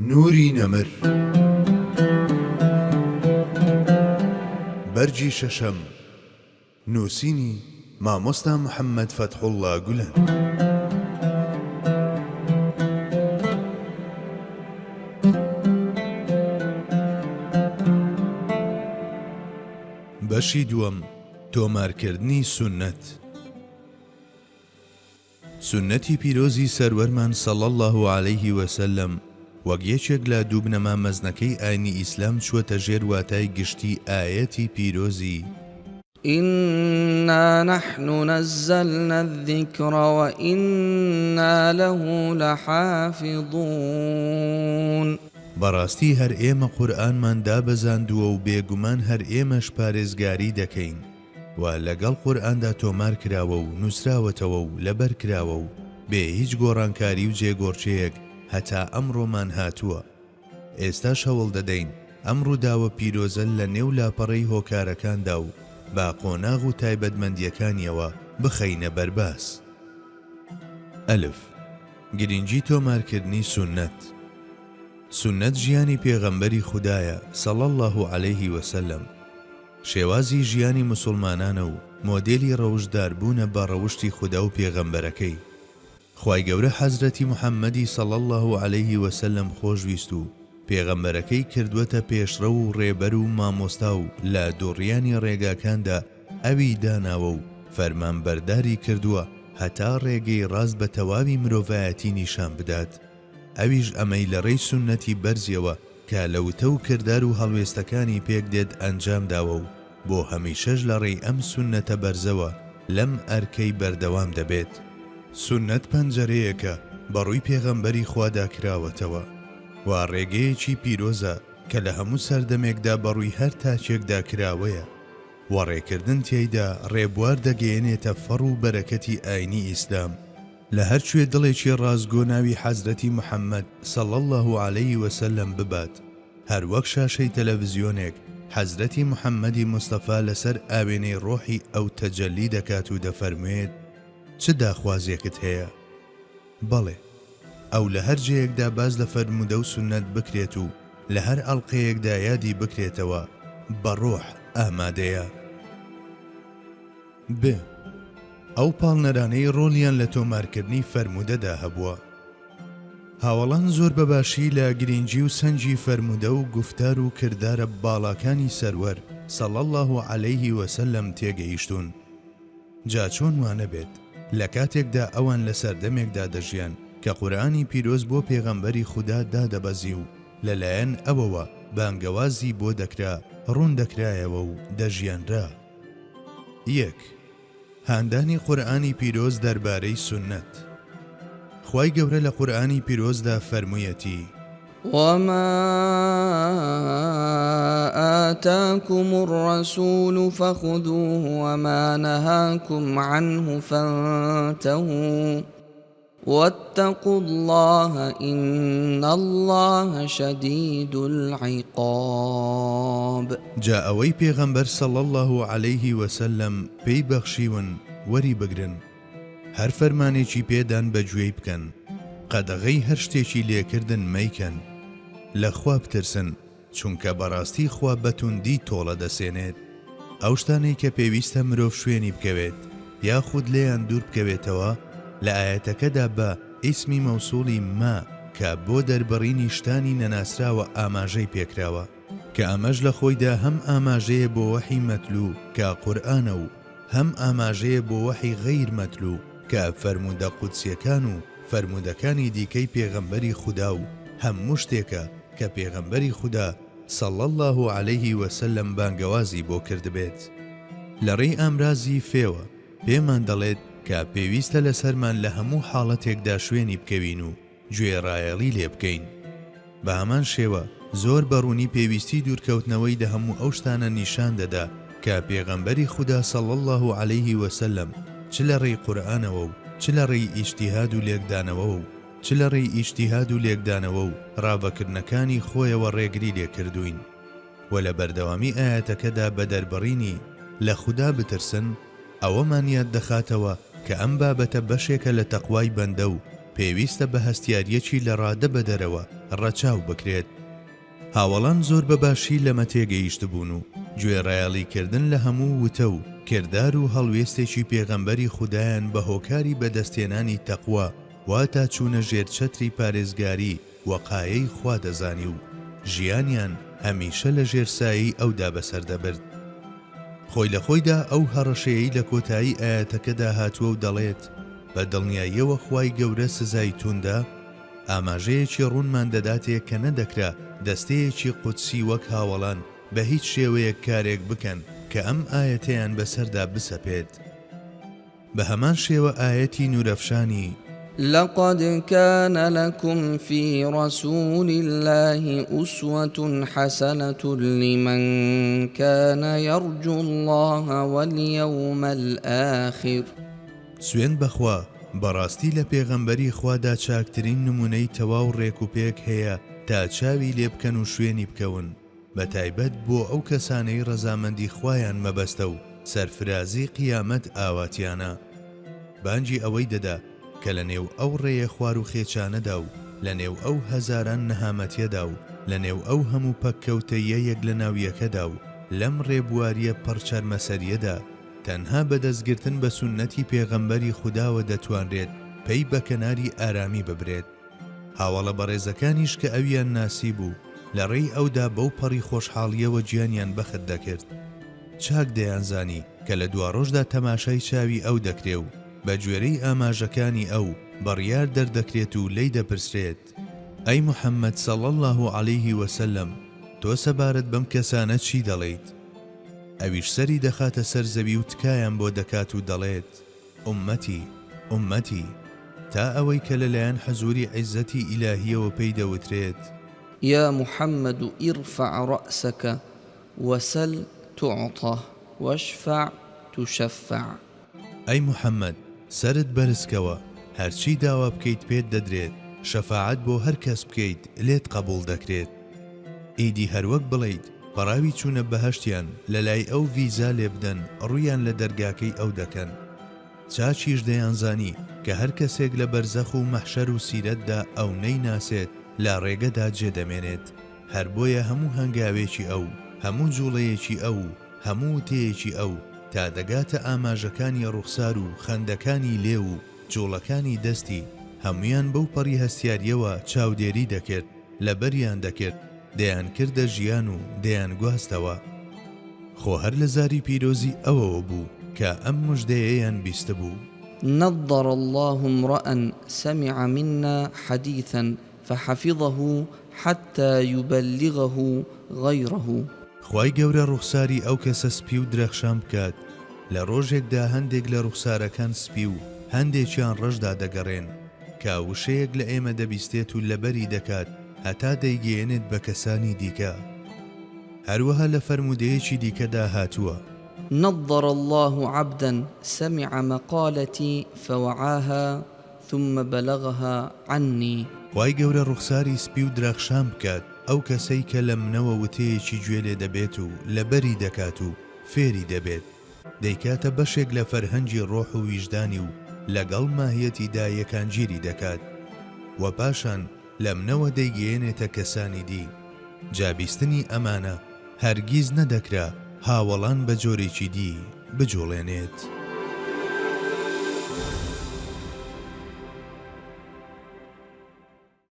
نوری نەمر بەرجی شەشەم نووسینی مامۆستا محەممەد فەتحوڵڵا گولەن. بەشی دووەم تۆمارکردنی سونەت. سونەتی پیرۆزی سەروەرمان صلی الله عليه وسلم وەک یەکێک لە دوو بنەما مەزنەکەی ئاینی ئیسلام چووەتە ژێر واتای گشتی ئایەتی پیرۆزی إنا نحن نزلنا الذكر وإنا له لحافظون. بەڕاستی هەر ئێمە قورئانمان دابەزاندووە و بێگومان هەر ئێمەش پارێزگاری دەکەین و لەگەڵ قورئاندا تۆمار کراوە و نووسراوەتەوە و لەبەر کراوە و بێ هیچ گۆڕانکاری و جێگۆڕچەیەک هەتا ئەمڕۆمان هاتووە. ئێستاش هەوڵ دەدەین ئەم ڕووداوە پیرۆزە لە نێو لاپەڕەی هۆکارەکاندا و با قۆناغ و تایبەتمەندیەکانیەوە بخەینە بەرباس. ئەلف گرنگی تۆمارکردنی سونەت. سونەت ژیانی پێغەمبەری خودایە صلی الله عليه وسلم، شێوازی ژیانی موسڵمانانە و مۆدێلی ڕەوشداربوونە بە ڕەوشتی خودا و پێغەمبەرەکەی. خوای گەورە حەزرەتی محەممەدی صلی الله عليه وسلم خۆشویست و پێغەمبەرەکەی کردووەتە پێشڕە و ڕێبەر و مامۆستا و لە دووڕیانی ڕێگاکاندا ئەوی داناوە و فەرمانبەرداری کردووە هەتا ڕێگەی ڕاست بە تەواوی مرۆڤایەتی نیشان بدات. ئەویش ئەمەی لە ڕێی سونەتی بەرزیەوە کە لەوتە و کردار و هەڵوێستەکانی پێک دێت ئەنجام داوە و بۆ هەمیشەش لە ڕێی ئەم سونەتە بەرزەوە لەم ئەرکەی بەردەوام دەبێت. سونەت پەنجەرەیەکە بەڕووی پێغەمبەری خوادا کراوەتەوە و ڕێگەیەکی پیرۆزە کە لە هەموو سەردەمێکدا بەڕووی هەر تاچێکدا کراوەیە و ڕێکردن تێیدا ڕێبوار دەگەیەنێتە فەڕ و بەرەکەتی ئاینی ئیسلام. لە هەر کوێ دڵێکی ڕازگۆ ناوی حەزرەتی محەممەد صلی الله عليه وسلم ببات، هەر وەک شاشەی تەلەڤیزیۆنێک حەزرەتی محەممەدی مستەفا لەسەر ئاوێنەی ڕۆحی ئەو تەجەلی دەکات و دەفەرموێت چ داخوازێکت هەیە؟ بەڵێ، ئەو لە هەر جەیەکدا باز لە فەرموودە و سونەت بکرێت و لە هەر ئەڵقەیەکدا یادی بکرێتەوە بە ڕۆح ئامادەیە. ب ئەو پاڵنەرانەی ڕۆڵیان لە تۆمارکردنی فەرموودەدا هەبووە. هاوڵان زۆر بەباشی لە گرنگی و سەنجی فەرموودە و گفتار و کردارە باڵاکانی سەروەر صلی الله عليه وسلم تێگەیشتون. جا چۆن وانە بێت لە کاتێکدا ئەوان لە سەردەمێکدا دەژیان کە قورئانی پیرۆز بۆ پێغەمبەری خودا دادەبەزی و لەلایەن ئەوەوە بانگەوازی بۆ دەکرا، ڕوون دەکرایەوە و دەژیانرا. یەک هاندانی قورئانی پیرۆز دەربارەی سونەت. خوای گەورە لە قورئانی پیرۆزدا فەرموویەتی وما آتاكم الرسول فخذوه وما نهاكم عنه فانتهوا واتقوا الله إن الله شديد العقاب. جا ئەوەی پێغەمبەر صلی الله عليه وسلم پێی بەخشیون وەری بگرن، هەر فەرمانێکی پێدان بەگوێی بکەن، قەدەغەی هەر شتێکی لێکردن مەیکەن، لە خوا بترسن چونکە بەڕاستی خوا بەتوندی تۆڵە دەسێنێت. ئەو شتانەی کە پێویستە مرۆڤ شوێنی بکەوێت یاخود لێیان دوور بکەوێتەوە لە ئاەتەکەدا بە ئیسمی مەوسوڵی ما کە بۆ دەربڕینی شتانی نەناسراوە ئاماژەی پێکراوە کە ئەمەش لە خۆیدا هەم ئاماژەیە بۆ وەحی مەتلوو کە قورئانە و هەم ئاماژەیە بۆ وەحی غەیر مەتلوو کە فەرموودە قودسیەکان و فەرموودەکانی دیکەی پێغەمبەری خودا و هەموو شتێکە کە پێغەمبەری خودا صلی الله عليه وسلم بانگەوازی بۆ کردبێت. لە ڕێی ئامرازی فێوە پێمان دەڵێت کە پێویستە لەسەرمان لە هەموو حاڵەتێکدا شوێنی بکەوین و گوێڕایەڵی لێ بکەین. بە هەمان شێوە زۆر بەڕوونی پێویستی دوورکەوتنەوەی لە هەموو ئەو شتانە نیشان دەدا کە پێغەمبەری خودا صلی الله عليه وسلم چ لە ڕێی قورئانەوە و چ لە ڕێی ئیجتیهاد و لێکدانەوە و چ لە ڕێی ئیجتیهاد و لێکدانەوە و ڕاوەکردنەکانی خۆیەوە ڕێگری لێکردوین و لە بەردەوامی ئاەتەکەدا بە دەربڕینی لە خودا بترسن ئەوەمان یاد دەخاتەوە کە ئەم بابەتە بەشێکە لە تەقوای بەندە و پێویستە بە هەستیاریەکی لە ڕادە بەدەرەوە ڕەچاو بکرێت. هاوڵان زۆر بەباشی لەمە تێگەیشت بوون و گوێڕایەڵیکردن لە هەموو وتە و کردار و هەڵوێستێکی پێغەمبەری خودایان بە هۆکاری بەدەستێنانی تەقوا واتە چوونە ژێر چەتری پارێزگاری وەقایەی خوا دەزانی و ژیانیان هەمیشە لە ژێرسایی ئەودا بەسەر دەبرد. خۆی لە خۆیدا ئەو هەڕەشەیەی لە کۆتایی ئاەتەکەدا هاتووە و دەڵێت بە دڵنیاییەوە خوای گەورە سزای توندا ئاماژەیەکی ڕوونمان دەداتێک کە نەدەکرا دەستەیەکی قودسی وەک هاوڵان بە هیچ شێوەیەک کارێک بکەن کە ئەم ئاەتەیان بەسەردا بسەپێت. بە هەمان شێوە ئاەتی نورەفشانی لقد كان لكم في رسول الله أسوة حسنة لمن كان يرجو الله واليوم الآخر. سوێن بەخوا بەڕاستی لە پێغەمبەری خوادا چاکترین نمونەی تەواو ڕێکوپێک هەیە تا چاوی لێ بکەن و شوێنی بکەون، بە تایبەت بۆ ئەو کەسانەی ڕەزامەندی خوایان مەبەستە و سەرفرازی قیامەت ئاواتیانە. بانگی ئەوەی دەدا کە لە نێو ئەو ڕێیە خوار و خێچانەدا و لە نێو ئەو هەزاران نەهامەتیەدا و لە نێو ئەو هەموو پەککەوتەیە یەک لە ناویەکەدا و لەم ڕێبواریە پڕچەرمەسەریەدا تەنها بەدەستگرتن بە سونەتی پێغەمبەری خوداوە دەتوانرێت پێی بە کەناری ئارامی ببرێت. هاوڵە بەڕێزەکانیش کە ئەویان ناسی بوو لە ڕێی ئەودا بەو پەڕی خۆشحاڵیەوە گیانیان بەخت دەکرد. چاک دەیانزانی کە لە دوا ڕۆژدا تەماشای چاوی ئەو دەکرێ و بە گوێرەی ئاماژەکانی ئەو بڕیار دەردەکرێت و لێی دەپرسرێت ئەی موحەممەد سەڵ الله عەلەیه وسەلەم تۆ سەبارەت بەم کەسانە چی دەڵێیت؟ ئەویش سەری دەخاتە سەر زەوی و تکایان بۆ دەکات و دەڵێت ئومەتی ئومەتی تا ئەوەی کە لەلایەن حەزوری عیزەتی ئیلاهیەوە پێی دەوترێت يا محمد ارفع رأسك وسل تعطى واشفع تشفع. ئەی موحەممەد سەرت بەرزکەوە هەرچی داوا بکەیت پێت دەدرێت، شەفاعەت بۆ هەر کەس بکەیت لێت قبول دەکرێت. ئیدی هەروەک بڵیت بەڕاوی چوونە بەهەشتیان لە لای ئەو ڤیزا لێ بدەن ڕوویان لە دەرگاکەی ئەو دەکەن. چاچیش دەیانزانی کە هەر کەسێک لە بەرزەخ و مەحشەر و سیرەتدا ئەو نەیناسێت لا ڕێگەدا جێدەمێنێت. هەر بۆیە هەموو هەنگاوێکی ئەو، هەموو جوڵەیەکی ئەو، هەموو تەیەکی ئەو تا دەگاتە ئاماژەکانی ڕوخسار و خەندەکانی لێ و جوڵەکانی دەستی هەمویان بەو پەڕی هەستیاریەوە چاودێری دەکرد، لەبەریان دەکرد، دەیان کردە ژیان و دەیان گواستەوە. خۆ هەر لە زاری پیرۆزی ئەوەوە بوو کە ئەم موژدەیەیان بیستە بوو. نظر الله امرأ سمع منا حديثا فحفظه حتى يبلغه غيره. خوای گەورە ڕوخساری ئەو کەسە سپی و درەخشان بکات لە ڕۆژێکدا هەندێک لە ڕوخسارەکان سپی و هەندێکیان ڕەشدا دەگەڕێن کە وشەیەک لە ئێمە دەبیستێت و لەبەری دەکات هەتا دەیگەێنێت بە کەسانی دیکە. هەروەها لە فەرمودەیەکی دیکەدا هاتووە نظر الله عبدا سمع مقالتي فوعاها ثم بلغها عني. خوای گەورە ڕوخساری سپی و درەخشان بکات ئەو کەسەی کە لە منەوە وتەیەکی گوێ لێ دەبێت و لەبەری دەکات و فێری دەبێت، دەیکاتە بەشێک لە فەرهەنگی ڕۆح و ویژدانی و لەگەڵ ماهیەتیدا یەکانگیری دەکات و پاشان لە منەوە دەیگەێنێتە کەسانی دی. جابیستنی ئەمانە هەرگیز نەدەکرا هاوڵان بە جۆرێکی دی بجوڵێنێت.